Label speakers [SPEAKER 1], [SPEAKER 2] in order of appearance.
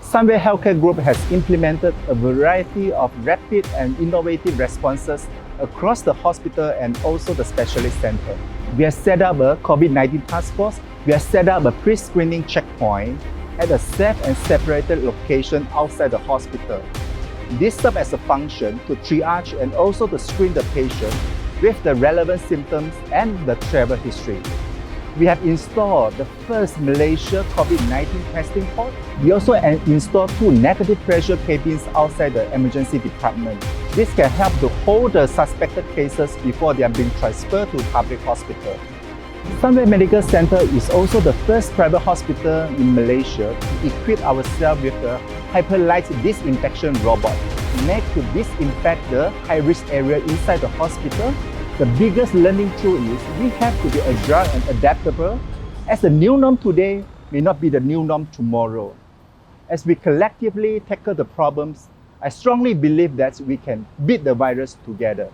[SPEAKER 1] Sunway Healthcare Group has implemented a variety of rapid and innovative responses across the hospital and also the specialist center. We have set up a COVID-19 task force. We have set up a pre-screening checkpoint at a safe and separated location outside the hospital. This serves as a function to triage and also to screen the patient with the relevant symptoms and the travel history. We have installed the first Malaysia COVID-19 testing port. We also installed 2 negative pressure cabins outside the emergency department. This can help to hold the suspected cases before they are being transferred to public hospital. Sunway Medical Center is also the first private hospital in Malaysia to equip ourselves with a hyperlight disinfection robot made to disinfect the high-risk area inside the hospital. The biggest learning tool is we have to be agile and adaptable, as the new norm today may not be the new norm tomorrow. As we collectively tackle the problems, I strongly believe that we can beat the virus together.